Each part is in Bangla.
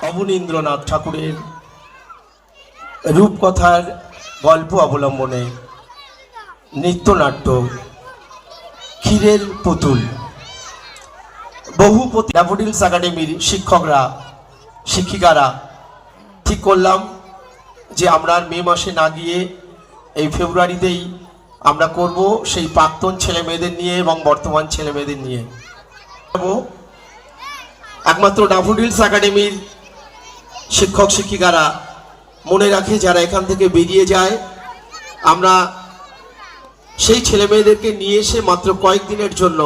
অবনীন্দ্রনাথ ঠাকুরের রূপকথার গল্প অবলম্বনে নৃত্যনাট্য ক্ষীরের পুতুল। বহু ড্যাফোডিলস একাডেমির শিক্ষকরা শিক্ষিকারা ঠিক করলাম যে আমরা মে মাসে না গিয়ে এই ফেব্রুয়ারিতেই আমরা করব সেই প্রাক্তন ছেলে মেয়েদের নিয়ে এবং বর্তমান ছেলে মেয়েদের নিয়ে। একমাত্র ড্যাফোডিলস একাডেমির শিক্ষক শিক্ষিকারা মনে রাখে যারা এখান থেকে বেরিয়ে যায়, আমরা সেই ছেলে মেয়েদেরকে নিয়ে এসে মাত্র কয়েকদিনের জন্য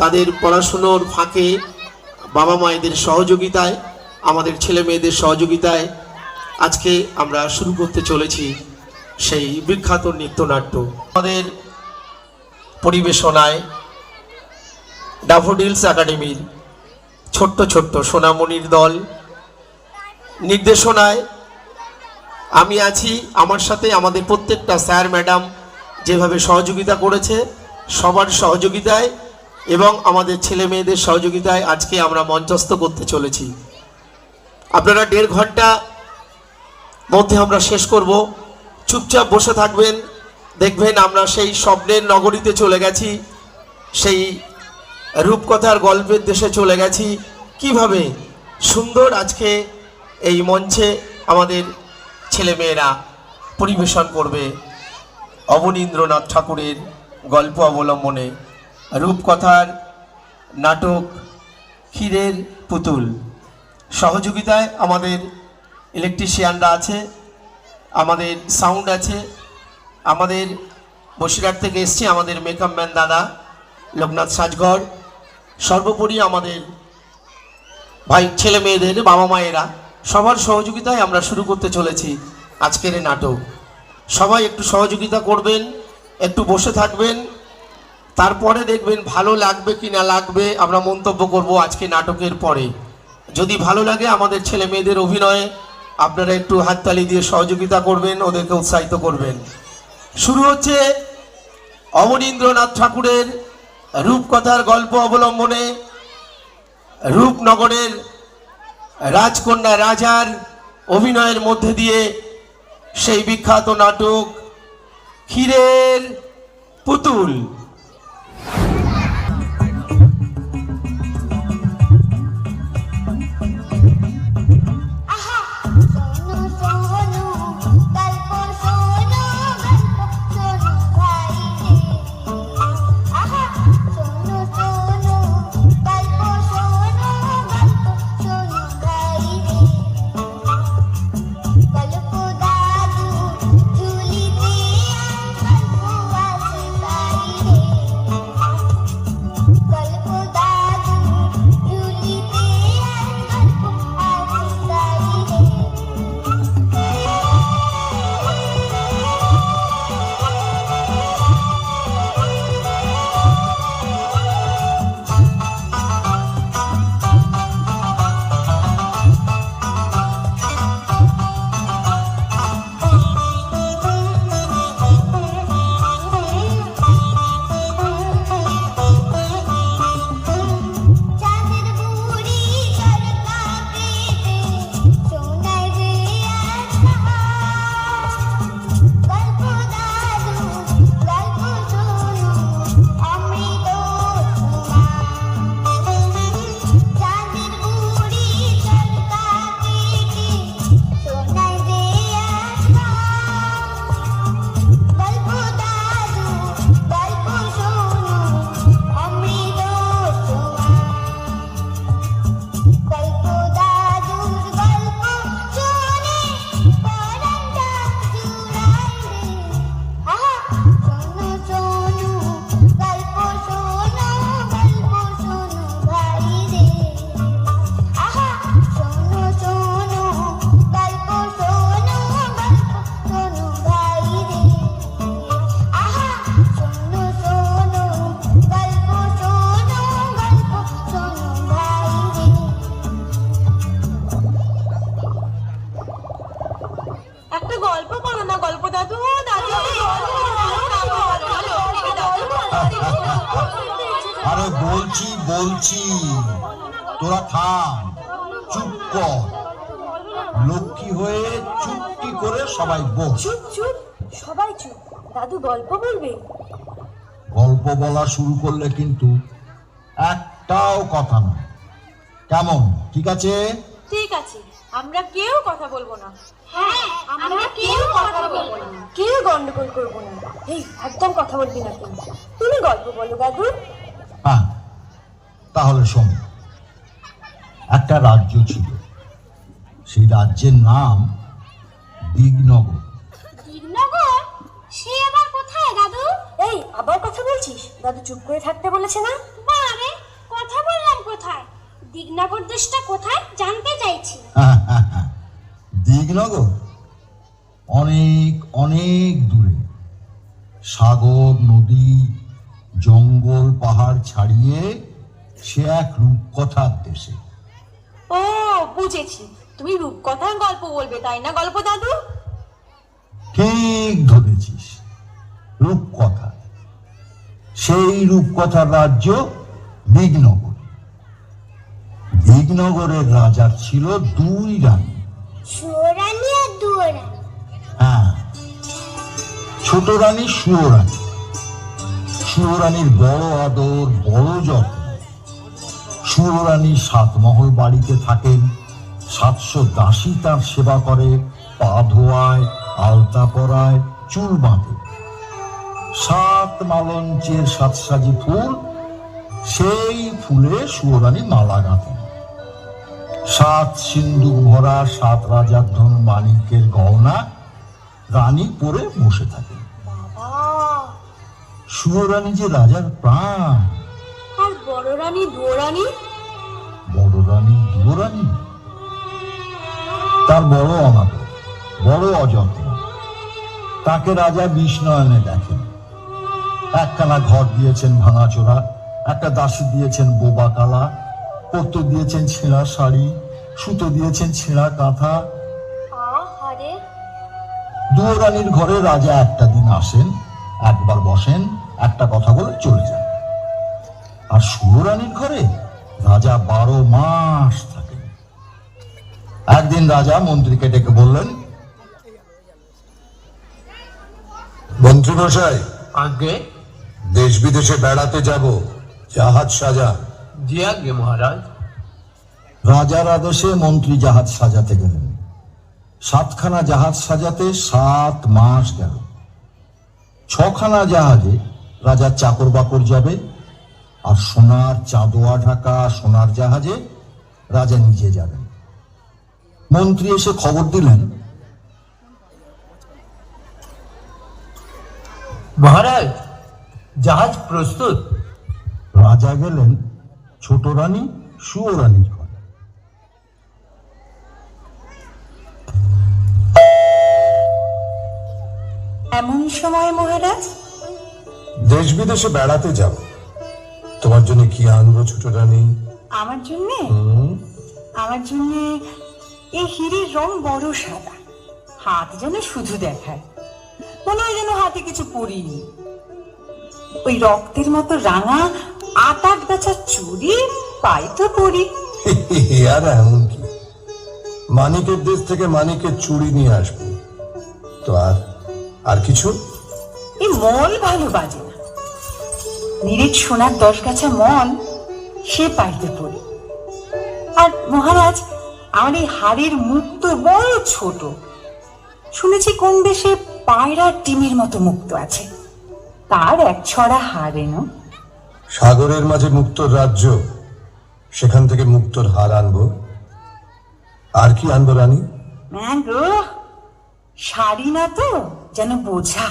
তাদের পড়াশুনোর ফাঁকে বাবা মায়েদের সহযোগিতায়, আমাদের ছেলে মেয়েদের সহযোগিতায় আজকে আমরা শুরু করতে চলেছি সেই বিখ্যাত নৃত্যনাট্য। আমাদের পরিবেশনায় ড্যাফোডিলস একাডেমির ছোট্ট ছোট্ট সোনামণির দল, নির্দেশনায় আমি আছি, আমার সাথে আমাদের প্রত্যেকটা স্যার ম্যাডাম যেভাবে সহযোগিতা করেছে সবার সহযোগিতায় এবং আমাদের ছেলে মেয়েদের সহযোগিতায় আজকে আমরা মঞ্চস্থ করতে চলেছি। আপনারা 1.5 ঘন্টা মধ্যে আমরা শেষ করব। চুপচাপ বসে থাকবেন, দেখবেন আমরা সেই স্বপ্নের নগরীতে চলে গেছি, সেই রূপকথার গল্পের দেশে চলে গেছি। কিভাবে সুন্দর আজকে এই মঞ্চে আমাদের ছেলেমেয়েরা পরিবেশন করবে অবনীন্দ্রনাথ ঠাকুরের গল্প অবলম্বনে রূপকথার নাটক ক্ষীরের পুতুল। সহযোগিতায় আমাদের ইলেকট্রিশিয়ানরা আছে, আমাদের সাউন্ড আছে, আমাদের বসিরহাট থেকে এসছে আমাদের মেকআপ ম্যান দাদা লোকনাথ সাজঘর, সর্বোপরি আমাদের ভাই ছেলে মেয়েদের বাবা মায়েরা সবার সহযোগিতায় আমরা শুরু করতে চলেছি আজকের এই নাটক। সবাই একটু সহযোগিতা করবেন, একটু বসে থাকবেন, তারপরে দেখবেন ভালো লাগবে কি না লাগবে আমরা মন্তব্য করব আজকে নাটকের পরে। যদি ভালো লাগে আমাদের ছেলে মেয়েদের অভিনয়ে আপনারা একটু হাততালি দিয়ে সহযোগিতা করবেন, ওদেরকে উৎসাহিত করবেন। শুরু হচ্ছে অবনীন্দ্রনাথ ঠাকুরের রূপকথার গল্প অবলম্বনে রূপনগরের রাজকন্যা রাজার অভিনয়ের মধ্যে দিয়ে সেই বিখ্যাত নাটক ক্ষীরের পুতুল। বলছি তোরা থাম, চুপ কর। লক্ষ্মী হয়ে চুপটি করে সবাই বস। চুপ চুপ, সবাই চুপ। দাদু গল্প বলবে। গল্প বলা শুরু করলে কিন্তু একটাও কথা নয়, কেমন? ঠিক আছে? ঠিক আছে, আমরা কেউ কথা বলবো না। হ্যাঁ, আমরা কেউ কথা বলবো না, কেউ গন্ডগোল করবো না। এই একদম কথা বলবি না কিন্তু। তুমি গল্প বলো দাদু। হ্যাঁ, তাহলে শোন। একটা রাজ্য ছিল, সেই রাজ্যের নাম দিগনগর। দিগনগর? সে আবার কোথায় দাদু? এই আবার কথা বলছিস? দাদু চুপ করে থাকতে বলেছে না? আরে কথা বললাম কোথায়? দিগনগর দেশটা কোথায় জানতে চাইছি। দিগনগর অনেক অনেক দূরে, সাগর নদী জঙ্গল পাহাড় ছাড়িয়ে সে এক রূপকথার দেশে। ও বুঝেছি, তুমি রূপকথার গল্প বলবে তাই না গল্প দাদু? ঠিক ধরেছিস, রূপকথা। সেই রূপকথার রাজ্য দিগনগর। দিগনগরের রাজার ছিল দুই রানী। সুরানী আর দুরানী। হ্যাঁ, ছোট রানী সুয়োরানী। সুয়োরানীর বড় আদর, বড় যত্ন। সুয়োরানী 7 মহল বাড়িতে থাকেন, 700 দাসী তার সেবা করে, পা ধোয়ায়, আলতা পরায়, চুল বাঁধে। 7 মালঞ্চের 7 সাজি ফুল, সেই ফুলে সুয়োরানী মালা গাঁথেন। 7 সিন্দুক ভরা 7 রাজার ধন মানিকের গহনা রানী পরে বসে থাকেন। সুয়োরানী যে রাজার প্রাণ। আর বড় রানী দুরানী? বড় রানী দুরানী তার বড় অনাদর, বড় অযত্ন। তাকে রাজা বিষ্ণয়নে দেখেন। একখানা ঘর দিয়েছেন ভাঙাচোরা, একটা দাসী দিয়েছেন বোবা কালা, পরতে দিয়েছেন ছেঁড়া শাড়ি, সুতো দিয়েছেন ছেঁড়া কাঁথা। আহারে। দুরানীর ঘরে রাজা একটা দিন আসেন, একবার বসেন, একটা কথা বলে চলে যান। আর সুয়োরানীর ঘরে রাজা 12 মাস থাকেন। একদিন রাজা মন্ত্রীকে ডেকে বললেন, মন্ত্রী মশাই, আজ্ঞে। দেশ বিদেশে বেড়াতে যাব, জাহাজ সাজা। জি আজ্ঞে মহারাজ। রাজার আদেশে মন্ত্রী জাহাজ সাজাতে গেলেন। 7খানা জাহাজ সাজাতে 7 মাস গেল। 6খানা জাহাজে রাজার চাকর বাকর যাবে, আর সোনার চাঁদোয়া ঢাকা সোনার জাহাজে রাজা নিজে যাবেন। মন্ত্রী এসে খবর দিলেন, মহারাজ, জাহাজ প্রস্তুত। রাজা গেলেন ছোট রানী সুয়োরানীর ঘরে। এমন সময় মহারাজ? দেশ বিদেশে বেড়াতে যাব, তোমার জন্য কি আনবো ছোট রানী? আমার জন্য? আমার জন্য এই হিরের রং বড় সাদা, হাত যেন শুধু দেখায়, মনে হয় যেন হাতে কিছু পরিনি। ওই রক্তের মতো রাঙা 8 গাছা চুড়ি পাই তো পরি। আর এমন কি, মানিকের দেশ থেকে মানিকের চুড়ি নিয়ে আসবো তো। আর কিছু? এই মল ভালো বাজে না, নিরেট সোনার 10 গাছা মল সে পাইতে পড়ি। আর মহারাজ, আমার এই হাড়ের মুখ তো বড় ছোট। শুনেছি কোন দেশে পায়রার ডিমের মতো মুক্ত আছে, তার 1 ছড়া হাড় এনো। সাগরের মাঝে মুক্তোর রাজ্য, সেখান থেকে মুক্তোর হার আনবো। আর কি আনবো রানী? গো, শাড়ি না তো, যেন বোঝা।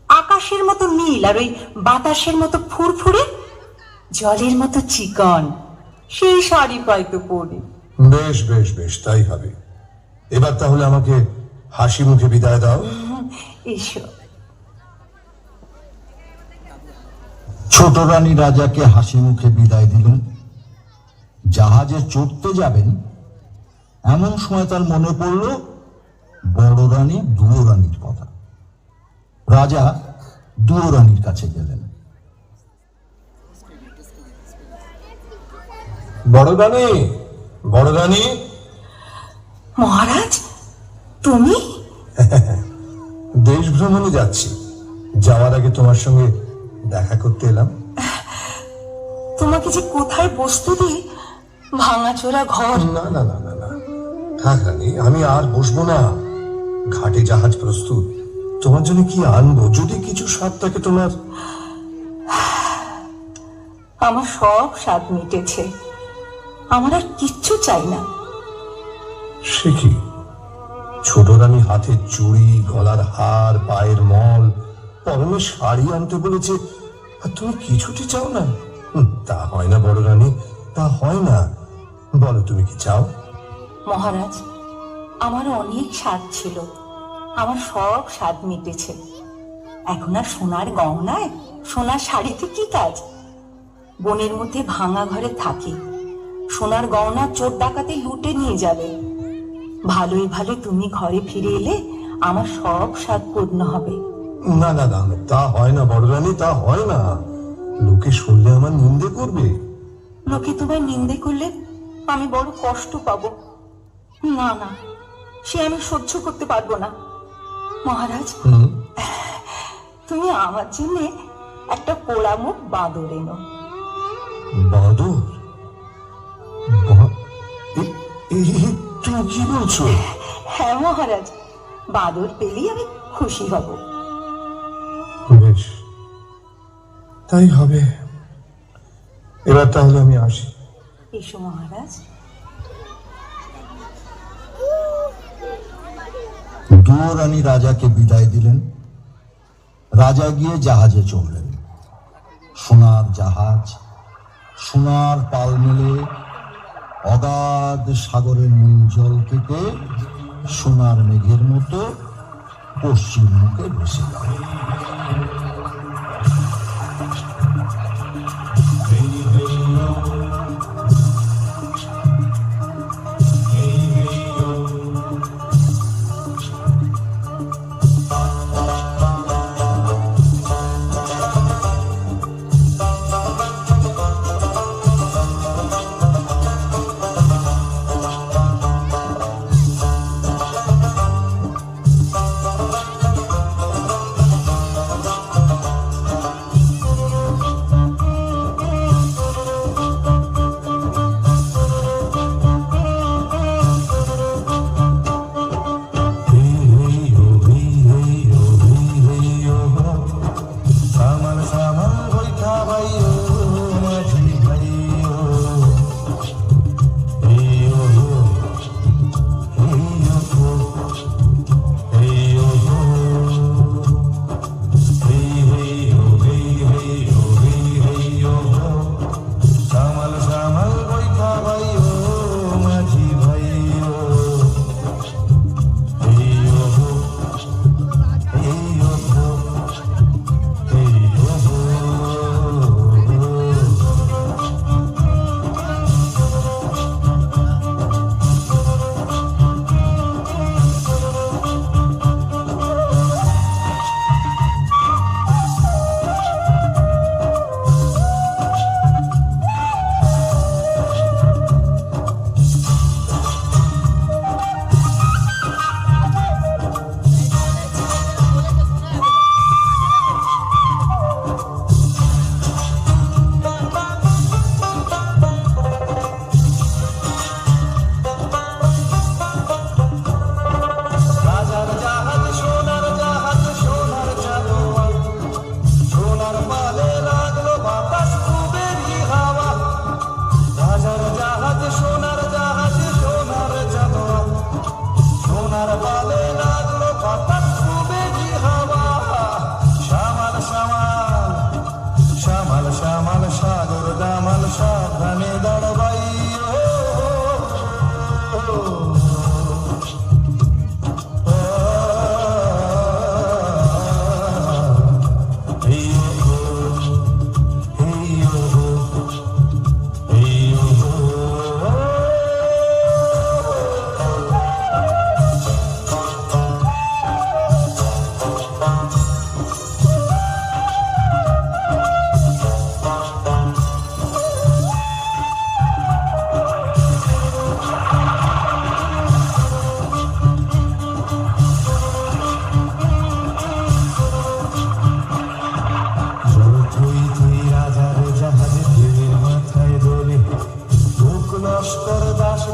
আকাশের মতো নীল আর ওই বাতাসের মতো ফুরফুরে, জলের মতো চিকন, সেই শাড়ি পাইতো পরে। বেশ বেশ বেশ, তাই হবে। এবার তাহলে আমাকে হাসি মুখে বিদায় দাও। এসো। ছোট রানী রাজাকে হাসি মুখে বিদায় দিলেন। জাহাজে চড়তে যাবেন, এমন সময় তার মনে পড়ল বড় রানী দুয়োরানীর কথা। রাজা দুয়োরানীর কাছে গেলেন। বড় রানী, বড় রানী। মহারাজ, তুমি? দেশ ভ্রমণে যাচ্ছি, যাওয়ার আগে তোমার সঙ্গে দেখা করতে এলাম। তোমাকে যে কোথায় বসতে দিই, ভাঙাচোরা ঘর। না না না না না, থাক রানী, আমি আর বসবো না। ঘাটে জাহাজ প্রস্তুত, তোমার জন্য কি আনবো? যদি কিছু স্বাদ থাকে তোমার। আমার সব স্বাদ মিটেছে, আমার আর কিচ্ছু চাই না। সে কি? ছোট রানী হাতের চুড়ি, গলার হার, পায়ের মল, পরনে শাড়ি আনতে বলেছে, আর তুমি কিছুটি চাও না? তা হয় না বড় রানী, তা হয় না। বলো তুমি কি চাও? মহারাজ, আমার অনেক স্বাদ ছিল, আমার সব স্বাদ মিটেছে। এখন আর সোনার গহনায়, সোনার শাড়িতে কি কাজ? বনের মধ্যে ভাঙা ঘরে থাকি, সোনার গহনা চোর ডাকাতে লুটে নিয়ে যাবে। ভালোই ভালো তুমি ঘরে ফিরে এলে আমার সব স্বাদ পূর্ণ হবে। না না না, তা হয় না বড় রানী, তা হয় না। লোকে শুনলে আমার নিন্দে করবে। লোকে তোমায় নিন্দে করলে আমি বড় কষ্ট পাবো। না না, সে আমি সহ্য করতে পারবো না। মহারাজ, তুমি আমার জন্য একটা পোড়ামুখ বাঁদর এনো। বাঁদর? তুমি কি বলছো? হ্যাঁ মহারাজ, বাঁদর পেলেই আমি খুশি হব। বেশ, তাই হবে। এবার তাহলে আমি আসি। এসো মহারাজ। দুয়োরানী রাজাকে বিদায় দিলেন। রাজা গিয়ে জাহাজে চড়লেন। সোনার জাহাজ সোনার পাল মেলে অগাধ সাগরের নীল জল থেকে সোনার মেঘের মতো পশ্চিম মুখে ভেসে গেল।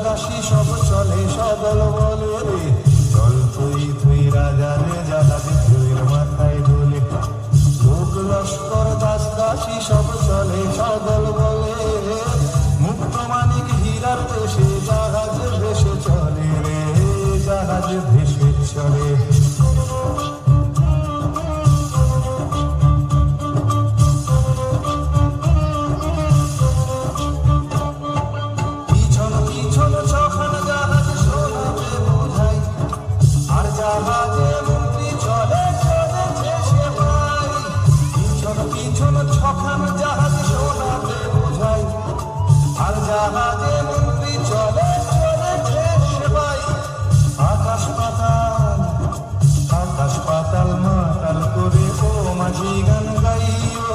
দাসী সব চলে সদল বলে রে, চল তুই তুই রাজা রে, জাহাজ তুইর মাথায় দোলে। লোক লস্কর দাস দাসী সব চলে সদল বলে, মুক্ত মানিক হীরার দেশে জাহাজ ভেসে চলে রে, জাহাজ ভেসে চলে। পিছন পিছন ছখান জাহাজ সোনাতে বোঝাই, আর জাহাজে মন্ত্রী চলে চলেছে সে ভাই। পিছন পিছন ছখান জাহাজ সোনাতে বোঝাই, আর জাহাজে মন্ত্রী চলে চলেছে সে ভাই। আকাশ পাতাল মাতাল করে ও মাঝি গান গাইও,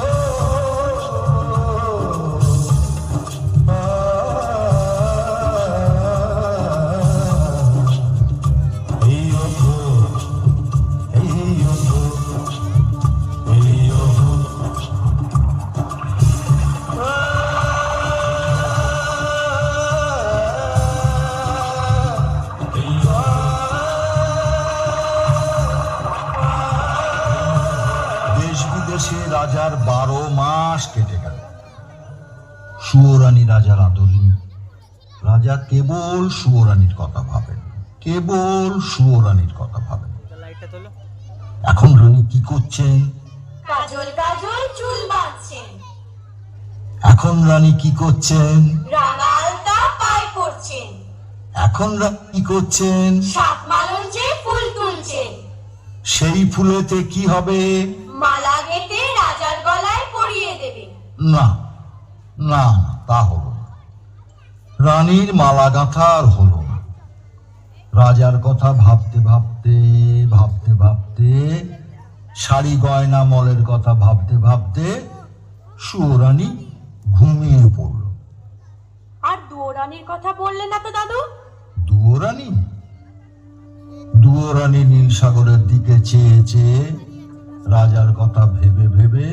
দেশ বিদেশে রাজার 12 মাস কেটে গেল। সুয়োরানী রাজার আদরিনী। রাজা কেবল সুয়োরানীর কথা ভাবেন, কেবল সুয়োরানীর কথা ভাবেন। এখন রানী কি করছেন? কাজল কাজল চুল বাঁধছেন, এখন রানী কি করছেন? রাঙা আলতা পায় পড়ছেন, এখন রানী কি করছেন? সাত মালঞ্চে ফুল তুলছেন, সেই ফুলেতে কি হবে? মালা গেঁথে রাজার গলায় পরিয়ে দেবে। না না না, তা হলো না। রানীর মালা গাঁথা আর হলো না। রাজার কথা ভাবতে ভাবতে ভাবতে ভাবতে, শাড়ি গয়না মলের কথা ভাবতে ভাবতে সুয়োরানী ঘুমিয়ে পড়ল। আর দুয়োরানির কথা বললে না তো দাদু? দুয়োরানী? দুয়োরানী নীল সাগরের দিকে চেয়ে চেয়ে রাজার কথা ভেবে ভেবে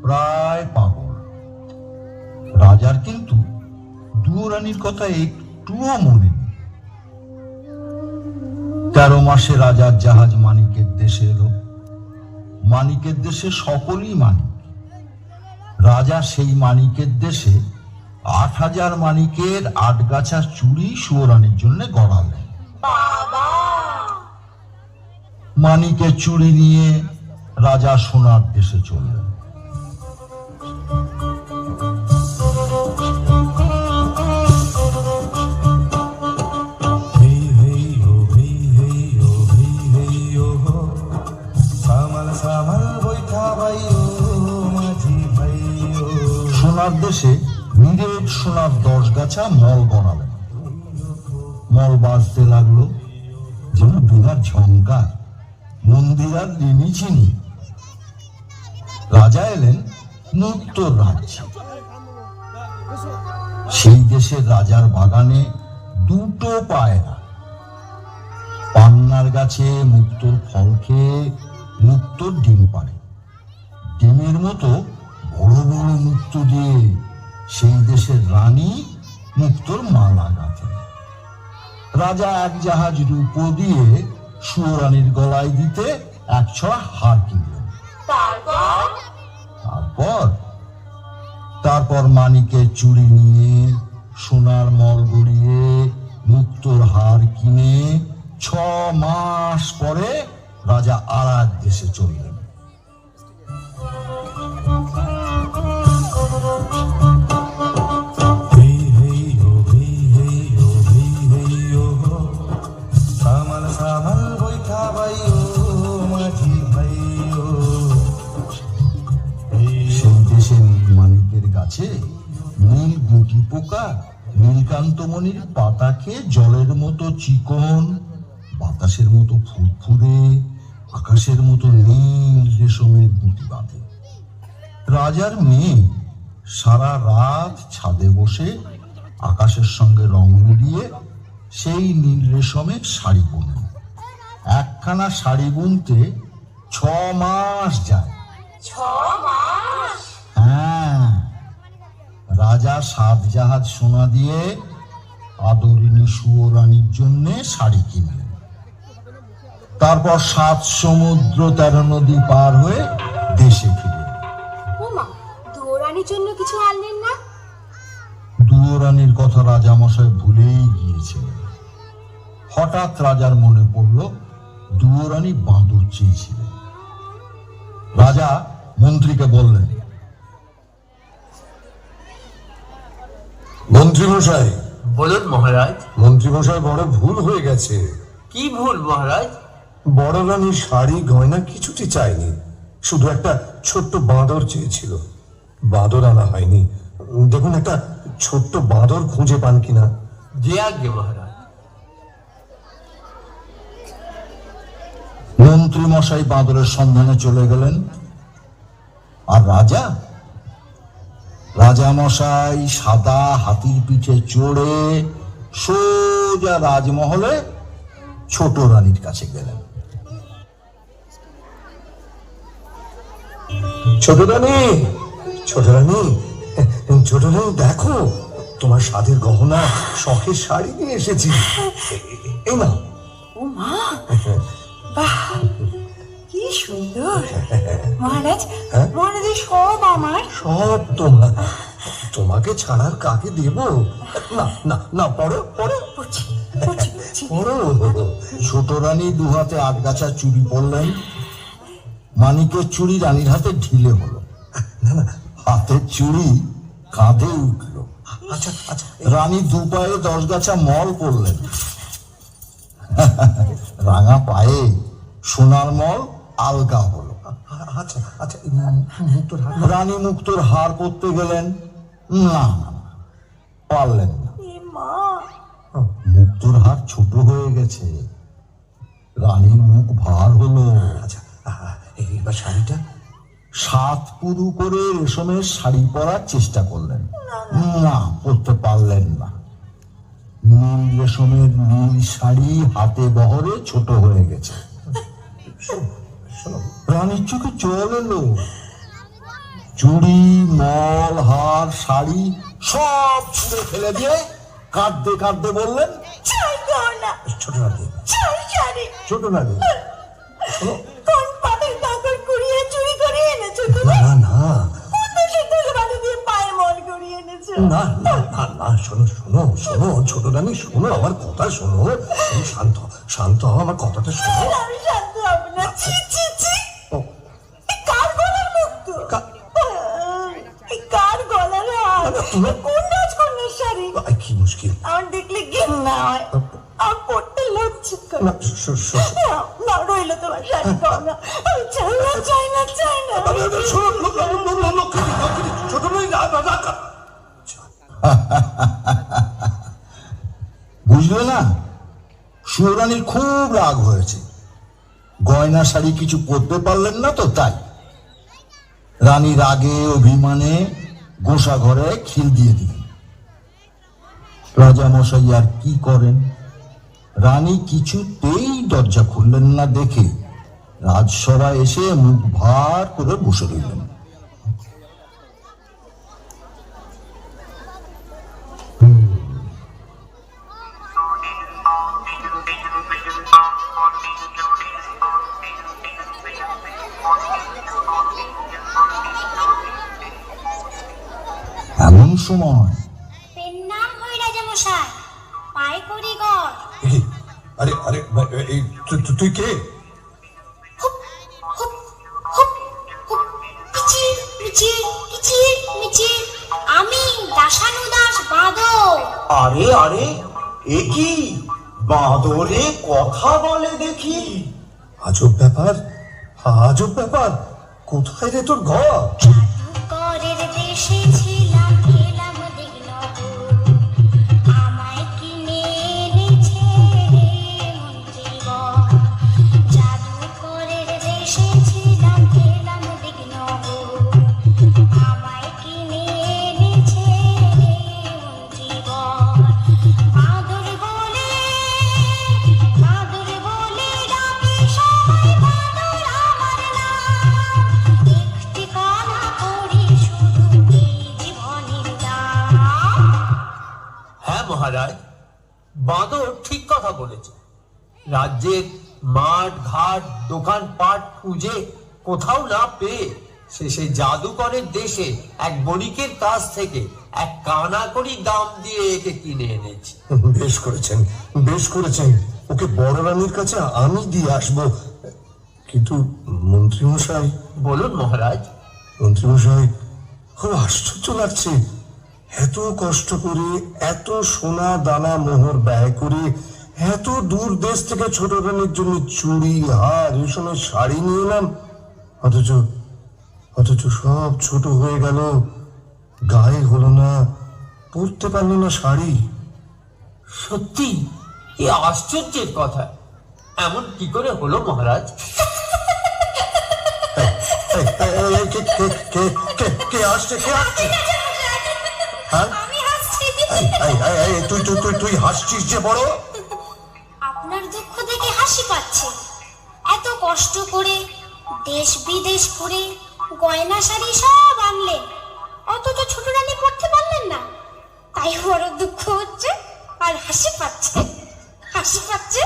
প্রায় পাগল। রাজার কিন্তু দুয়োরানীর কথা একটুও মনে নেই। 13 মাসে রাজার জাহাজ মানিকের দেশে এলো। মানিকের দেশে সকলেই মানিক। রাজা সেই মানিকের দেশে 8000 মানিকের 8 গাছা চুড়ি সুয়োরানীর জন্য গড়ালেন। বাবা, মানিকের চুড়ি নিয়ে রাজা সোনার দেশে চললেন। হেই হেই ও হেই হেই ও হেই হেই ও, সামাল সামাল বৈঠা ভাই ও মাঝি ভাই ও। সোনার দেশে নিরেট সোনার 10 গাছা মল গড়ালেন। মল বাজতে লাগলো যেন বিরাট ঝংকার, মন্দির আর লিনি চিনি। রাজা এলেন মুক্তোর রাজ্যে। সেই দেশের রাজার বাগানে 2টো পায়রা। পান্নার গাছে মুক্তোর ফল খেয়ে মুক্তোর ডিম পাড়ে। ডিমের মতো বড় বড় মুক্তো দিয়ে সেই দেশের রানী মুক্তোর মালা গাঁথেন। রাজা এক জাহাজ রূপো দিয়ে সুয়োরানীর গলায় দিতে 1 ছড়া হার কিনলেন। তারপর মানিকের চুড়ি নিয়ে সোনার মল গড়িয়ে মুক্তোর হার কিনে 6 মাস পরে রাজা আর এক দেশে চললেন। হেই হেই ও হেই হেই ও হেই হেই ও, সামাল সামাল বৈঠা ভাই ও মাঝি ভাই ও। সেই দেশে মানিকের গাছে নীল গুটি পোকা নীলকান্তমণির পাতা খেয়ে জলের মতো চিকন, বাতাসের মতো ফুরফুরে, আকাশের মতো নীল রেশমের গুটি বাঁধে। রাজার মেয়ে সারা রাত ছাদে বসে আকাশের সঙ্গে রং মিলিয়ে সেই নীল রেশমের শাড়ি বোনেন। একখানা শাড়ি বুনতে 6 মাস যায়। 6 মাস? হ্যাঁ, রাজা 7 জাহাজ সোনা দিয়ে আদরিনী সুয়োরানীর জন্য শাড়ি কিনলেন। তারপর 7 সমুদ্র 13 নদী পার হয়ে দেশে ফিরে ওমা দুয়োরানির জন্য কিছু আনলেন না? দুয়োরানীর কথা রাজামশাই ভুলেই গিয়েছিলেন। হঠাৎ রাজার মনে পড়ল দুয়োরানী বাঁদর চেয়েছিলেন। রাজা মন্ত্রীকে বললেন, মন্ত্রীমশাই, বলুন মহারাজ। মন্ত্রীমশাই বড় ভুল হয়ে গেছে। কি ভুল মহারাজ? বড় রানীর শাড়ি গয়না কিছুটি চাইনি, শুধু একটা ছোট্ট বাঁদর চেয়েছিল। বাঁদর আনা হয়নি। দেখুন একটা ছোট্ট বাঁদর খুঁজে পান কিনা। যে আজ্ঞে মহারাজ। মন্ত্রী মশাই বাঁদরের সন্ধানে চলে গেলেন। আর রাজামশাই সাদা হাতির পিঠে চড়ে সোজা রাজমহলে ছোট রানীর কাছে গেলেন। ছোট রানী, ছোট রানী, ছোট রানী, দেখো তোমার স্বাদের গহনা, শখের শাড়ি নিয়ে এসেছি। এই না। ও মা, বাহ কি সুন্দর! মহারাজ, মহারাজের সব আমার। সব তোমার। তোমাকে ছাড়ার কাকে দেব? না না না, পড়ো পড়ো পড়ছি, পড়ছি, পড়ছি। পড়ো। ছোট রানী 2 হাতে 8 গাছা চুড়ি পরলেন। মানিকের চুড়ি রানীর হাতে ঢিলে হলো। না না, হাতের চুড়ি কাঁধে উঠল। আচ্ছা আচ্ছা, রানী 2 পায়ে 10 গাছা মল পরলেন। রাঙা পায়ে সোনার মল আলগা হলো। আচ্ছা আচ্ছা, মুক্তোর হাত। রানী মুক্তোর হার পরতে গেলেন। না না, পারলেন না। এ মা, মুক্তোর হার ছোট হয়ে গেছে। রানীর মুখ ভার হলো। আচ্ছা, এবার শাড়িটা। 7 পুরু করে রেশমের শাড়ি পরার চেষ্টা করলেন। না, পরতে পারলেন না। নীল রেশমের নীল শাড়ি হাতে বহরে ছোট হয়ে গেছে। রানীর চোখে জল এলো। চুড়ি, মল, হার, শাড়ি সব ছুঁড়ে ফেলে দিয়ে কাঁদতে কাঁদতে বললেন, চাই গয়না, ছোট রানী, চাই শাড়ি। ছোট রানী, কোন পাথর কাকর কুড়িয়ে চুরি করে এনেছো তুমি? না না কোন দেশের ধুলোবালি দিয়ে পায়ে মল করিয়ে এনেছো? না না না না, শোনো শোনো শোনো, ছোট রানী শোনো, আমার কথা শোনো। তুমি শান্ত শান্ত হও, আমার কথাটা শোনো। আমি শান্ত হব না। ছি ছি ছি, এই কার গলার মুক্ত? এই কার গলার হার? কোন রাজকন্যার শাড়ি? কি মুশকিল। আমার দেখলে ঘেন্না হয়, আমার পড়তে লজ্জা করে। না, না, রইলো তোমার শাড়ি গয়না। আমি চাই না, চাই না, চাই না। ছোট রানী, বুঝলে না? সুয়োরানীর খুব রাগ হয়েছে। গয়না শাড়ি কিছু পরতে পারলেন না তো, তাই। রানী রাগে অভিমানে গোসা ঘরে খিল দিয়ে দিলেন। রাজামশাই আর কি করেন? রানী কিছুতেই দরজা খুললেন না দেখে রাজসভায় এসে মুখ ভার করে বসে রইলেন। এমন সময় নাম হই রাজামশাই, পায়ে করি গড়। আরে আরে, এই তুই কে? হুপ হুপ হুপ হুপ, কিচির মিচির, কিচির মিচির। আমি দাসানুদাস বাঁদর। আরে আরে, এ কি বাঁদরে কথা বলে দেখি? আজব ব্যাপার, আজব ব্যাপার। কোথায় রে তোর ঘর? জাদুকরের দেশে ছিলাম, খেলাম দেখল আমায় কিনে এনেছে মন্ত্রীবর। জাদুকরের দেশে ছিলাম, খেলাম দেখল আমায় কিনে এনেছে মন্ত্রীবর। বাঁদর বলে ডাকে সবাই বাঁদর আমার নাম। একটি কানা করি শুধু এই জীবনের দাম। হ্যাঁ মহারাজ, বাঁদর ঠিক কথা বলেছে। রাজ্যের মাঠ ঘাট দোকান পাট খুঁজে কোথাও না পেয়ে সে সেই জাদুকরের দেশে এক বণিকের কাছ থেকে এক কানাকড়ি দাম দিয়ে একে কিনে এনেছে। বেশ করেছেন, বেশ করেছেন। ওকে বড় রানীর কাছে আমি দিয়ে আসবো। কিন্তু মন্ত্রীমশাই, বলুন মহারাজ। মন্ত্রীমশাই, খুব আশ্চর্য লাগছে। এত কষ্ট করে, এত সোনা দানা মোহর ব্যয় করে, এত দূর দেশ থেকে ছোট রানীর জন্য চুড়ি হার রেশমের শাড়ি নিয়ে এলাম, অথচ অথচ সব ছোট হয়ে গেল, গায়ে হলো না, পরতে পারলো না শাড়ি। সত্যি এ আশ্চর্যের কথা। এমন কি করে হলো মহারাজ? এই, এই, এই, কে আসছে? হ্যাঁ? আমি হাসছি। তুই হাসছিস যে বড়? আপনার দুঃখ দেখে হাসি পাচ্ছে। এত কষ্ট করে দেশ বিদেশ ঘুরে গয়না শাড়ি সব আনলেন, অথচ ছোট রানী পড়তে পারলেন না, তাই বড় দুঃখ হচ্ছে আর হাসি পাচ্ছে। হাসি পাচ্ছে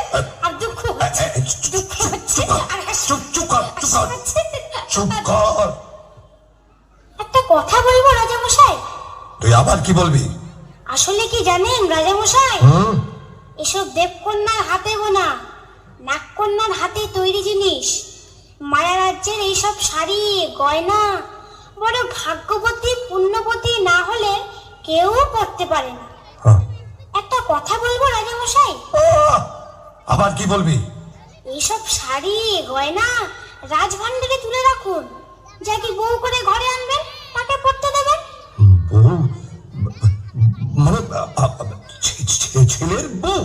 আর দুঃখ হচ্ছে, দুঃখ হচ্ছে আর হাসি পাচ্ছে। চুপ কর। একটা কথা বলবো রাজামশাই। তুই আবার কি বলবি? আসলে কি জানেন রাজামশাই, এসব দেবকন্যার হাতে বোনা, নাগকন্যার হাতে তৈরি জিনিস, মায়া রাজ্যের এইসব শাড়ি গয়না বড় ভাগ্যবতী পুণ্যবতী না হলে কেউ পরতে পারে না। একটা কথা বলবো রাজামশাই। আবার কি বলবি? এইসব শাড়ি গয়না রাজভাণ্ডারে তুলে রাখুন, যাকে বউ করে ঘরে আনবেন তাকে পরতে দেবেন। বউ মানে ছেলের বউ?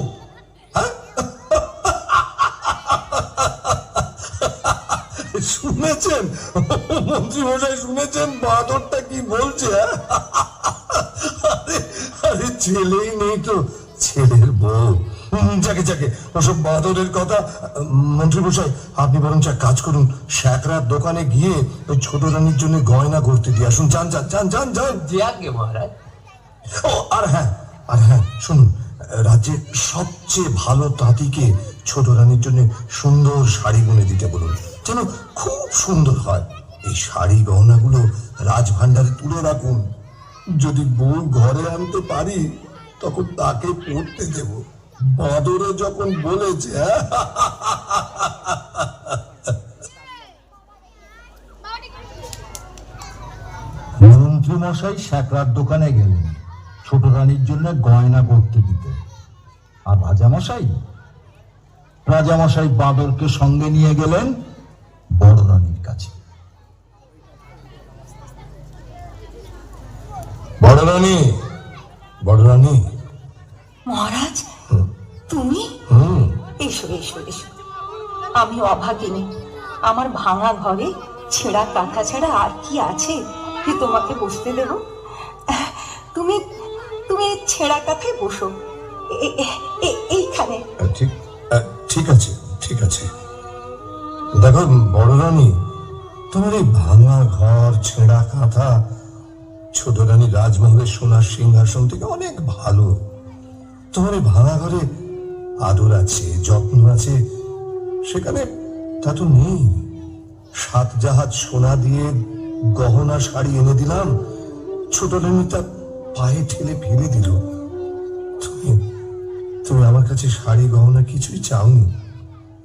শুনেছেন মন্ত্রী মশাই, শুনেছেন বাঁদরটা কি বলছে? আরে আরে ছেলেই নেই তো, ছেলের বউ। যাকে যাকে ওসব বাঁদরের কথা। মন্ত্রী মশাই, আপনি বরং এক কাজ করুন, শ্যাকরার দোকানে গিয়ে ওই ছোট রানীর জন্য গয়না করতে দিয়ে আসুন। যান যান যান যান যান। যে আজ্ঞে মহারাজ। ও আর হ্যাঁ, শুনুন, রাজ্যের সবচেয়ে ভালো তাঁতিকে ছোট রানীর জন্য সুন্দর শাড়ি বুনে দিতে বলুন, যেন খুব সুন্দর হয়। এই শাড়ি গহনাগুলো রাজভাণ্ডারে তুলে রাখুন। যদি বউ ঘরে আনতে পারি তখন তাকে পড়তে দেব। বাঁদরে যখন বলেছে। মন্ত্রীমশাই শ্যাকরার দোকানে গেলেন ছোট রানীর জন্য গয়না করতে দিতে। আর রাজামশাই বাঁদরকে সঙ্গে নিয়ে গেলেন বড় রানীর কাছে। বড় রানী, বড় রানী। মহারাজ, তুমি? এসো এসো এসো। আমি অভাগিনী, আমার ভাঙা ঘরে ছেঁড়া কাঁথা ছাড়া আর কি আছে যে তোমাকে বসতে দেব? তুমি তুমি ছেঁড়া কাঁথায় বসো, এইখানে। ঠিক আছে, ঠিক আছে। দেখো বড় রানী, তোমার এই ভাঙা ঘর ছেঁড়া কাঁথা ছোট রানী রাজমহলের সোনার সিংহাসন থেকে অনেক ভালো। তোমার এই ভাঙা ঘরে আদর আছে, যত্ন আছে, সেখানে তা তো নেই। 7 জাহাজ সোনা দিয়ে গহনা শাড়ি এনে দিলাম, ছোট রানী তা পায়ে ঠেলে ফেলে দিল। তুমি আমার কাছে শাড়ি গহনা কিছুই চাওনি,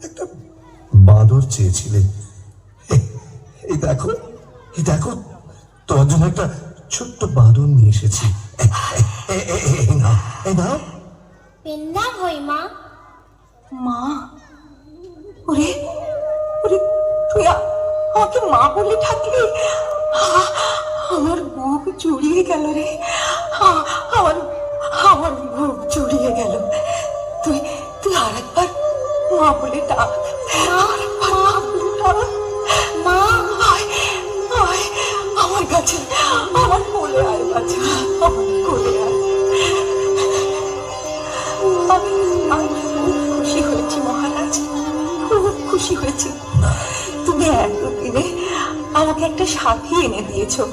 একটা বাঁদর চেয়েছিলে। এই দেখো, এই দেখো, তোমার জন্য একটা ছোট্ট বাঁদর নিয়ে এসেছি। এই নাও, এই নাও। পেন্নাম হই মা। মা? ওরে ওরে, তুই আমাকে মা বলে ডাকলি? আমার বুক জুড়িয়ে গেল রে, আমার বুক জুড়িয়ে গেল। তুই তুই আরেকবার মা বলে ডাক, মা। আয় আমার কাছে, আমার কোলে আয় বাছা, আমার কোলে আয়। আমি খুব খুশি হয়েছি মহারাজ, খুব খুশি হয়েছি। তুমি এতদিনে আমাকে একটা সাথী এনে দিয়েছো,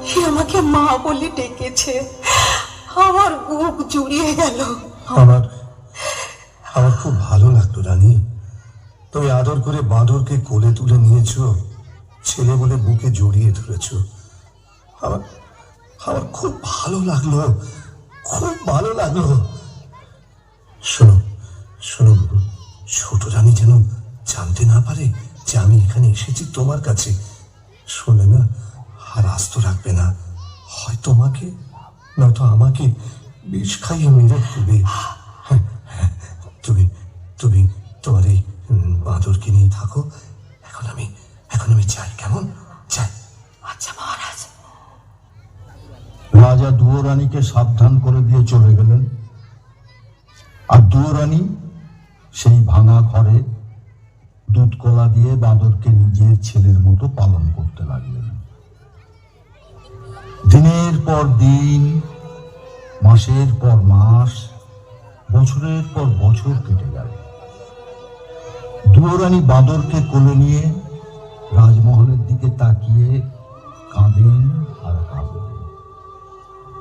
সে আমাকে মা বলে ডেকেছে। আমার বুক জুড়িয়ে গেল। আমার খুব ভালো লাগলো রানী, তুমি আদর করে বাঁদরকে কোলে তুলে নিয়েছো, ছেলে বলে বুকে জড়িয়ে ধরেছো। আমার আমার খুব ভালো লাগলো, খুব ভালো লাগলো। শোনো শোনো, ছোট রানী যেন জানতে না পারে যে আমি এখানে এসেছি তোমার কাছে। শোনে না, আর আস্ত রাখবে না, হয় তোমাকে নয়তো আমাকে বিষ খাইয়ে মেরে দেবে। তুমি তুমি তোমার এই বাঁদরকে নিয়ে থাকো, এখন আমি চাই, কেমন চাই। আচ্ছা মহারাজ। রাজা দুয়োরানীকে সাবধান করে দিয়ে চলে গেলেন, আর দুয়োরানী সেই ভাঙা ঘরে দুধ কলা দিয়ে বাঁদরকে নিজের ছেলের মতো পালন করতে লাগলেন। দিনের পর দিন, মাসের পর মাস, বছরের পর বছর কেটে গেল। দুয়োরানী বাঁদরকে কোলে নিয়ে রাজমহলের দিকে তাকিয়ে কাঁদেন আর কাঁদেন,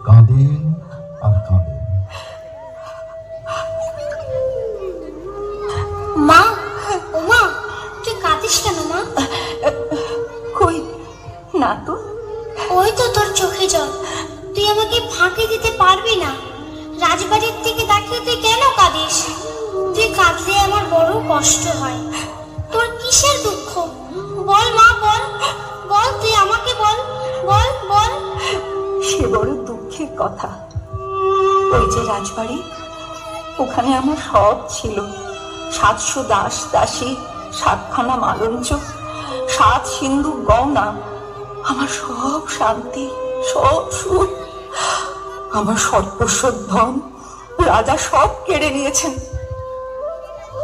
কাঁদেন আর কাঁদেন। মা, ও মা, তুই কাঁদিস কেন মা? কই না তো। ওই তো তোর চোখে জল। তুই আমাকে ফাঁকি দিতে পারবি না। রাজবাড়ির দিকে তাকিয়ে তুই কেন কাঁদিস? তুই কাঁদলে আমার বড় কষ্ট হয়। তোর কিসের দুঃখ? বল মা, বল বল, তুই আমাকে বল, বল বল। সে বড় দুঃখের কথা। ওই যে রাজবাড়ি, ওখানে আমার সব ছিল। 700 দাস দাসী, 7খানা মালঞ্চ, 7 সিন্ধুক গয়না, আমার সব শান্তি, সব সুখ, আমার সর্বস্ব ধন রাজা সব কেড়ে নিয়েছেন।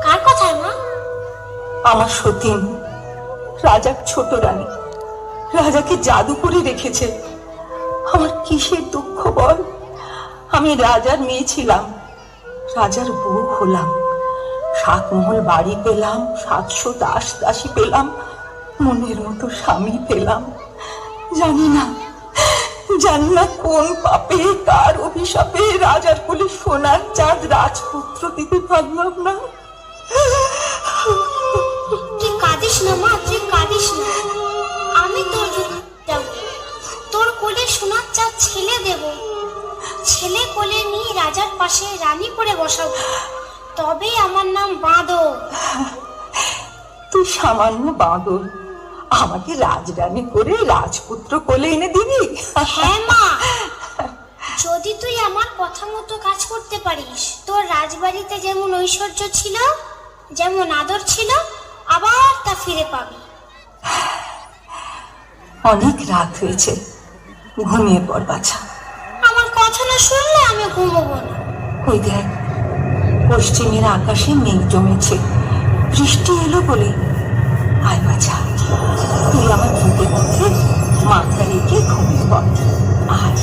কার কথায় মা? আমার সতীন, রাজার ছোট রানী, রাজাকে জাদু করে রেখেছে। আমার কিসের দুঃখ বল? আমি রাজার মেয়ে ছিলাম, রাজার বউ হলাম, 7 মহল বাড়ি পেলাম, 700 দাস দাসী পেলাম, মনের মতো স্বামী পেলাম। জানি না কোন পাপে, কার অভিশাপে রাজার কোলে সোনার চাঁদ রাজপুত্র দিতে পারলাম না। তুই কাঁদিস না মা, তুই কাঁদিস না। আমি তোর যাব, তোর কোলে সোনার চাঁদ ছেলে দেব। ছেলে কোলে নিয়ে রাজার পাশে রানী করে বসাবো, তবে আমার নাম বাঁদর। তুই সামান্য বাঁদর, আমাকে রাজরানী করে রাজপুত্র কোলে এনে দিবি? হ্যাঁ মা, যদি তুই আমার কথা মতো কাজ করতে পারিস, তোর রাজবাড়িতে যেমন ঐশ্বর্য ছিল, যেমন আদর ছিল, আবার তা ফিরে পাবি। অনেক রাত হয়েছে, ঘুমিয়ে পড় বাছা। আমার কথা না শুনলে আমি ঘুমোবো না। ওই দেখ, পশ্চিমের আকাশে মেঘ জমেছে, বৃষ্টি এলো বলে। আয় বাছা, তুই আমার বুকের মধ্যে মাথা রেখে ঘুমিয়ে পড়। আয়।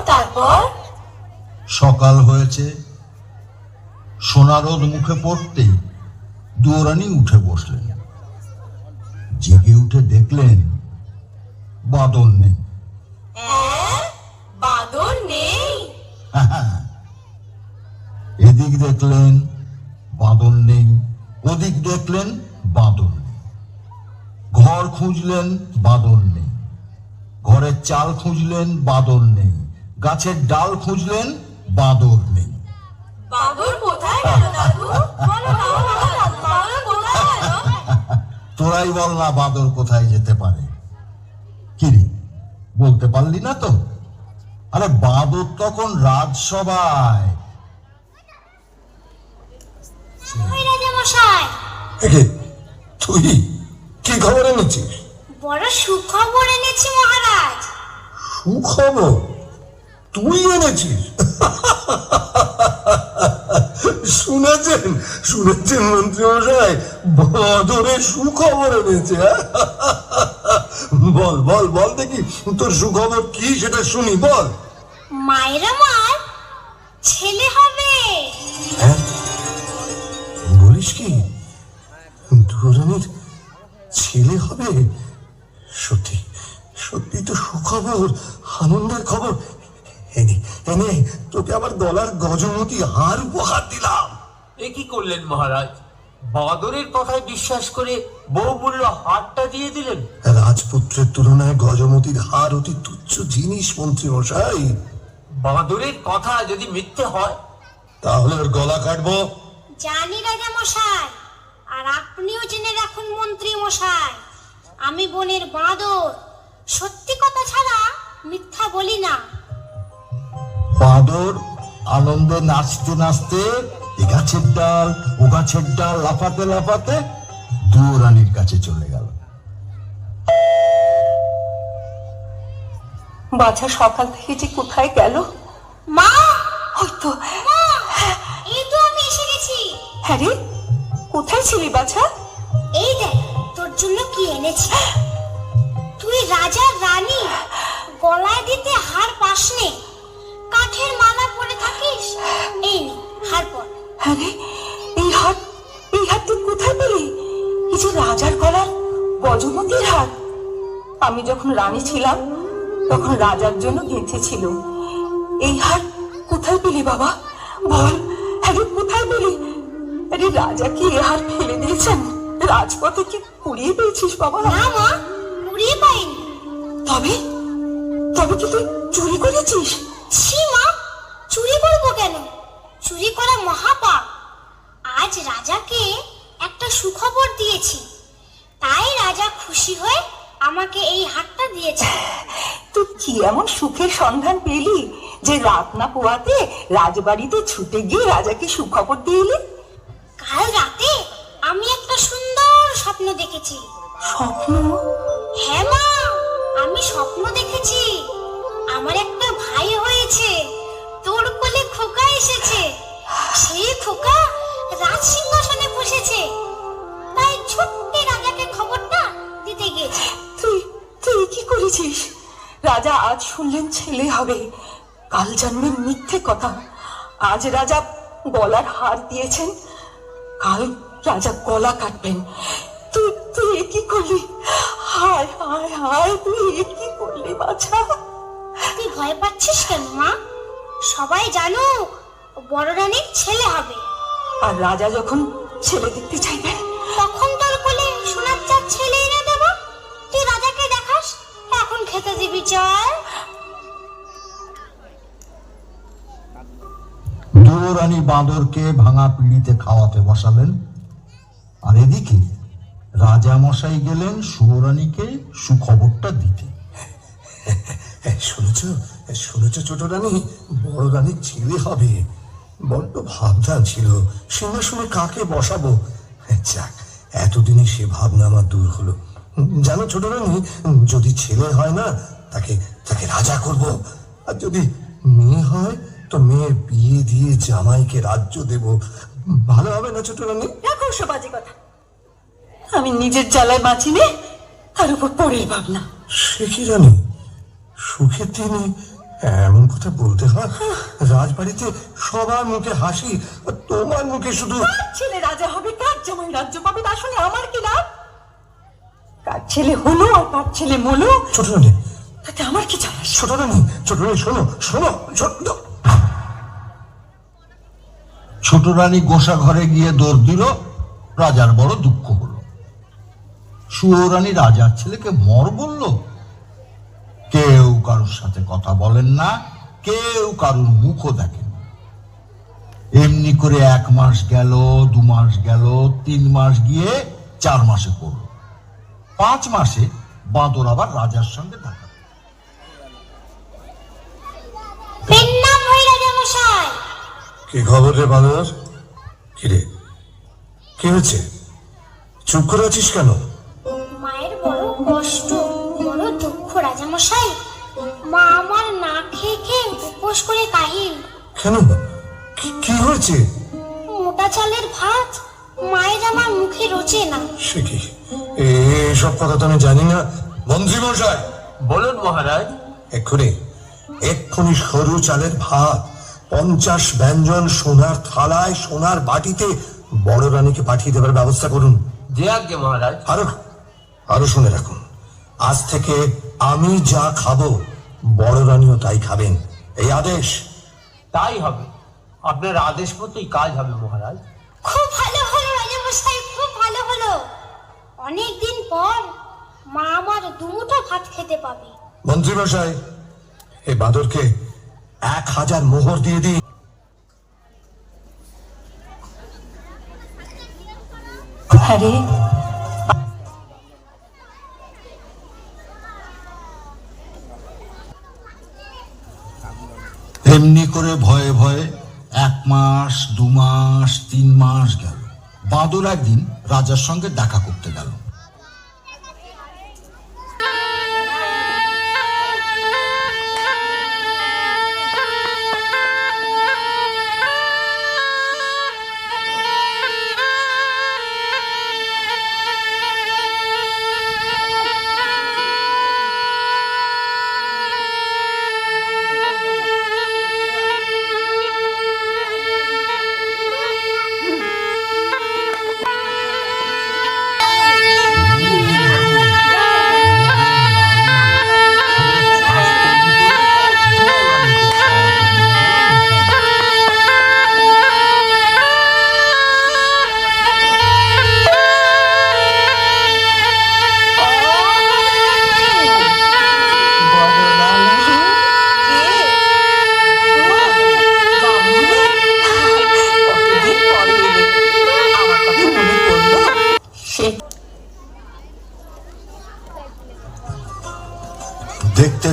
তারপর সকাল হয়েছে, সোনারোদ মুখে পড়তেই দুয়োরানী উঠে বসলেন। জেগে উঠে দেখলেন বাদল নেই। বাদর নেই? এদিক দেখলেন বাদল নেই, ওদিক দেখলেন বাদল নেই। ঘর খুঁজলেন বাদল নেই, ঘরের চাল খুঁজলেন বাদল নেই, গাছের ডাল খুঁজলেন বাদল নেই। বাদর কোথায় গেল দাদু? বলো না, বাদর কোথায় গেল? তোরাই বল না বাদর কোথায় যেতে পারে। কিরে, বলতে পারলি না তো? আরে বাদর তখন রাজসভায়। ওই রাজামশাই, একে তুই কি খবর এনেছিস? বড় সুখবর এনেছি মহারাজ। সুখবর তুই এনেছিস? শুনেছেন শুনেছেন মন্ত্রী মশাই, বাদরের সুখবর এনেছে। বল বল বল দেখি, তোর সুখবর কি সেটা শুনি, বল। মায়ের আমার ছেলে হবে। হ্যাঁ, বলিস কি? দুরানির ছেলে হবে? সত্যি সত্যি তো সুখবর, আনন্দের খবর। এনে এনে তোকে আবার গলার গজমতি হার উপহার দিলাম। এ কি করলেন মহারাজ? বাদরের কথায় বিশ্বাস করে বহুমূল্য হারটা দিয়ে দিলেন। রাজপুত্রের তুলনায় গজমতির হার অতি তুচ্ছ জিনিস মন্ত্রী মশাই। বাদরের কথা যদি মিথ্যে হয়, তাহলে ওর গলা কাটবো। জানি রাজামশাই, আর আপনিও জেনে রাখুন মন্ত্রী মশাই, আমি বনের বাঁদর, সত্যি কথা ছাড়া মিথ্যা বলি না। বাদর আনন্দে নাচতে নাচতে এ গাছের ডাল ও গাছের ডাল লাফাতে লাফাতে দুয়োরানীর কাছে চলে গেল। বাছা সকাল থেকে যে কোথায় গেল? মা, হয়তো। মা, এই তো আমি এসে গেছি। হ্যাঁ রে, কোথায় ছিলি বাছা? এই দেখ তোর জন্য কি এনেছি। তুই রাজার রানী, গলায় দিতে হার পাসনে, কাঠের মালা পরে থাকিস। এই নে হার পর। হ্যাঁ রে, এই হাত তুই কোথায় পেলি? এই যে রাজার গলার গজমতির হাত। আমি যখন রানী ছিলাম তখন রাজার জন্য গেঁথেছিল। এই হাত কোথায় পেলি বাবা? বল, হ্যাঁ রে, কোথায় পেলি? আরে রাজা কি এ হাত ফেলে দিয়েছেন? রাজপথে কি কুড়িয়ে পেয়েছিস বাবা? না মা, কুড়িয়ে পাইনি। তবে তবে কি তুই চুরি করেছিস? ছি মা, চুরি করবো কেন? চুরি করা মহাপাপ। আজ রাজাকে একটা সুখবর দিয়েছি, তাই রাজা খুশি হয়ে আমাকে এই হারটা দিয়েছে। তুই কি এমন সুখের সন্ধান পেলি যে রাত না পোয়াতে রাজবাড়িতে ছুটে গিয়ে রাজাকে সুখবর দিয়ে এলি? কাল রাতে আমি একটা সুন্দর স্বপ্ন দেখেছি। স্বপ্ন? হ্যাঁ মা, আমি স্বপ্ন দেখেছি আমার একটা ভাই হয়েছে, তোর কোলে খোকা এসেছে, সেই খোকা রাজ সিংহাসনে বসেছে। তাই ছুট্টে রাজাকে খবরটা দিতে গিয়েছে। তুই তুই কি করেছিস? রাজা আজ শুনলেন ছেলে হবে, কাল জানবেন মিথ্যে কথা। আজ রাজা গলার হার দিয়েছেন, কাল রাজা গলা কাটবেন। তুই তুই এ কি করলি? হায় হায় হায়, তুই এ কি করলি বাছা? তুই ভয় পাচ্ছিস কেন মা? সবাই জানুক বড় রানীর ছেলে হবে। আর রাজা যখন ছেলে দেখতে চাইবেন তখন তোর কোলে সোনার চাঁদ ছেলে এনে দেব। তুই রাজাকে দেখাস, এখন খেতে দিবি চল। দুয়োরানী বাঁদরকে ভাঙা পিঁড়িতে খাওয়াতে বসালেন, আর এদিকে রাজা মশাই গেলেন সুরানীকে সুখবরটা দিতে। শুনেছ শুনেছ ছোট রানী, বড় রানীর ছেলে হবে। বড্ড ভাবনা ছিল সিংহাসনে কাকে বসাবো। যাক, এতদিনে সে ভাবনা আমার দূর হলো। জানো ছোট রানী, যদি ছেলে হয় না তাকে তাকে রাজা করব, আর যদি মেয়ে হয় তো মেয়ের বিয়ে দিয়ে জামাইকে রাজ্য দেব। ভালো হবে না ছোট রানী? রাখো সব বাজে কথা। আমি নিজের জ্বালায় বাঁচি নে, তার উপর পরের ভাবনা। সে কি রানী, সুখের দিনে এমন কথা বলতে হয়? রাজবাড়িতে সবার মুখে হাসি, আর তোমার মুখে শুধু কার ছেলে রাজা হবে, কার জামাই রাজ্য পাবে, তা শুনে আমার কি লাভ? কার ছেলে হলো আর কার ছেলে মলো, ছোট রানী, তাতে আমার কি যায় আসে? ছোট রানী, ছোট রানী, শোনো শোনো, ছোট ছোট রানী গোসা ঘরে গিয়ে দৌড় দিল। রাজার বড় দুঃখ হলো। সুয়োরানী রাজার ছেলেকে মর বলল। কেউ কারোর সাথে কথা বলেন না, কেউ কারোর মুখও দেখেন না। এমনি করে 1 মাস গেল, 2 মাস গেল, 3 মাস গিয়ে 4 মাসে পড়ল। 5 মাসে বাঁদর আবার রাজার সঙ্গে দেখা। পেন্নাম হই রাজামশাই। কি খবর রে বানর? কিরে, কি হয়েছে? চুপ করে আছিস কেন? মায়ের বড় কষ্ট, বড় দুঃখ রাজামশাই। মা আমার না খেয়ে খেয়ে উপোস করে কাহিল। কেন, কি হয়েছে? মোটা চালের ভাত মায়ের আমার মুখে রোচে না। সে কি, এসব কথা তো আমি জানি না। মন্ত্রী মশাই, বলুন মহারাজ। এক্ষুনি সরু চালের ভাত 50 ব্যঞ্জন সোনার থালায় সোনার বাটিতে বড় রানীকে পাঠিয়ে দেবার ব্যবস্থা করুন। যে আজ্ঞে মহারাজ। আরো শুনে রাখুন, আজ থেকে আমি যা খাবো বড় রানীও তাই খাবেন, এই আদেশ। তাই হবে, আপনার আদেশ মতোই কাজ হবে মহারাজ। খুব ভালো হলো রাজামশাই, খুব ভালো হলো। অনেকদিন পর মা আমার দুমুঠো ভাত খেতে পাবে। মন্ত্রী মশাই, এই বাঁদরকে 1000 মোহর দিয়ে দিই। আরে এমনি করে ভয়ে ভয়ে 1 মাস, 2 মাস, 3 মাস গেল। বাঁদর একদিন রাজার সঙ্গে দেখা করতে গেল। দেখতে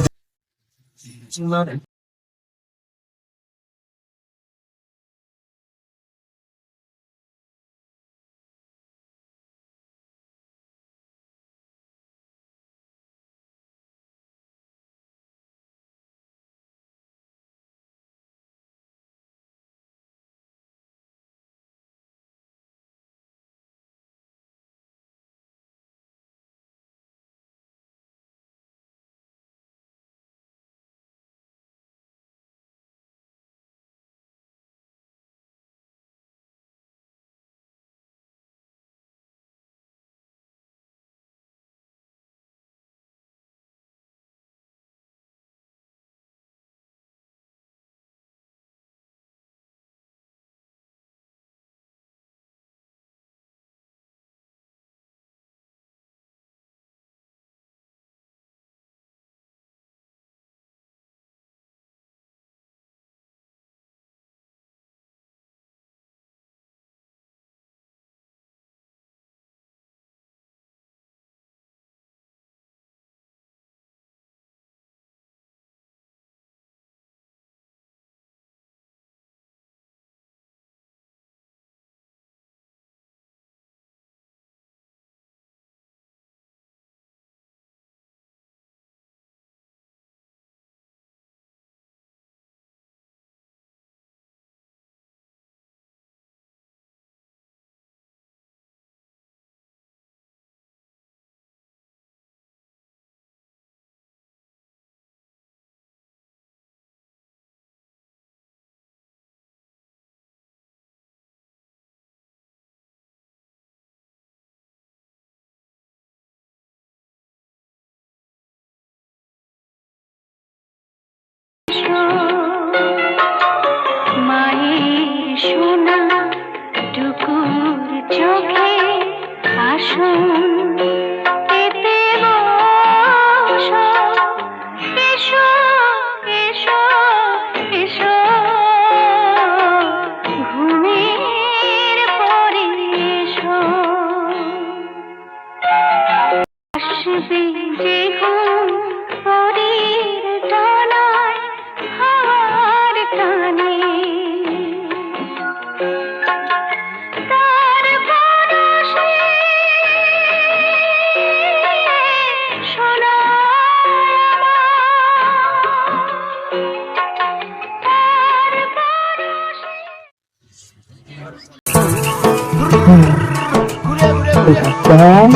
দেয়,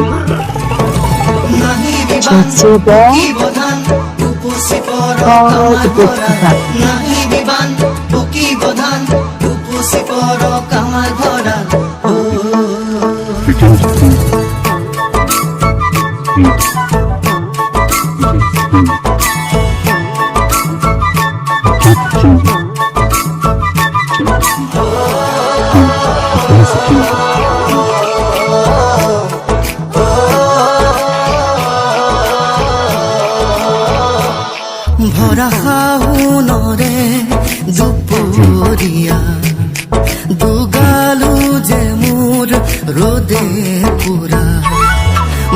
চেঁচে দেয়, সব দেখতে থাকে। ভরা হাউনরে দুপুরিয়া দুগালু যে মোর রোদে পুরা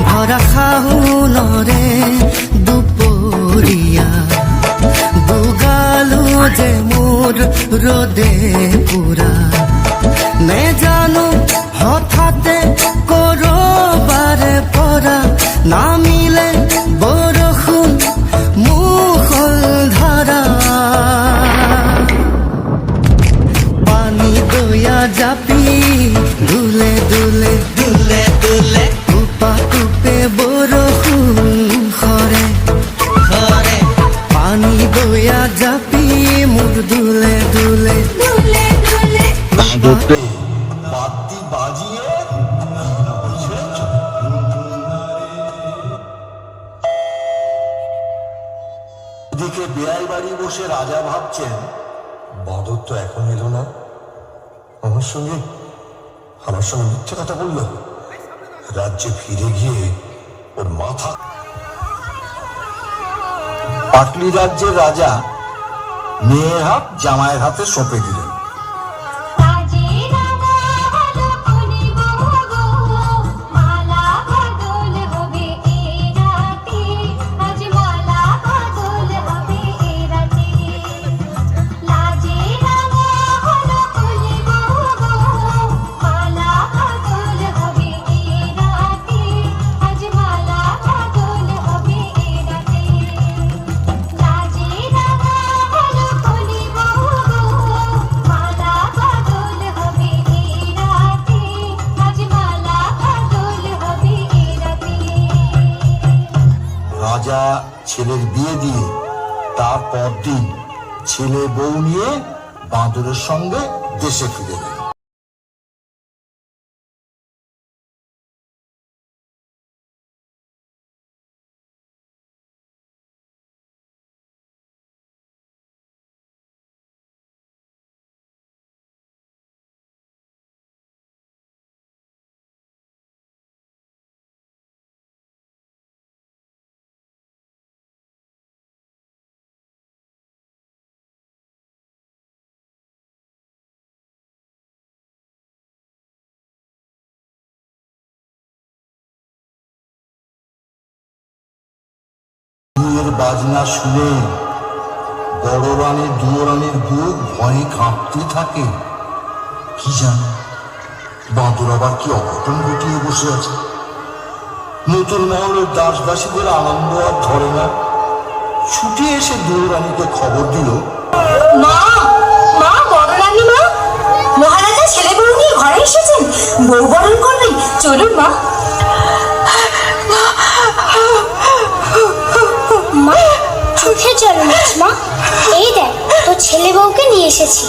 ভরা হাউনরে দুপুরিয়া দুগালু যে মোর রোদে পুরা নে জানো হঠাতে করবারে পরা না মিলে বরষুণ মুখল ধারা পানি দয়া জাপি দুলে দুলে দুলে দুলে কুপা কুপে বরষুণ খরে খরে পানি দয়া জাপি মুখ দুলে দুলে দুলে দুলে বাদ্যি বাজিয়ে এদিকে বেয়াই বাড়ি বসে রাজা ভাবছেন, বাঁদর তো এখন এলো না, আমার সঙ্গে মিথ্যে কথা বললো। রাজ্যে ফিরে গিয়ে ওর মাথা। পাটলি রাজ্যের রাজা মেয়ের হাত জামাইয়ের হাতে সঁপে দিলেন। রাজা ছেলের বিয়ে দিয়ে তার পরদিন ছেলে বউ নিয়ে বাঁদরের সঙ্গে দেশে ফিরে গেল। বিয়ের বাজনা শুনে বড় রানীর দুয়োরানীর বুক ভয়ে কাঁপতে থাকে। কি জানে বাঁদর আবার কি অঘটন ঘটিয়ে বসে আছে। নতুন মহলের দাসদাসীদের আনন্দ আর ধরে না, ছুটে এসে দুয়োরানীকে খবর দিল, মা মা বড় রানী মা, মহারাজা ছেলে বউ নিয়ে ঘরে এসেছেন, বউ বরণ করবেন, চলুন মা। মা চোখে জল মা, এই দেখ তোর ছেলে বউকে নিয়ে এসেছি।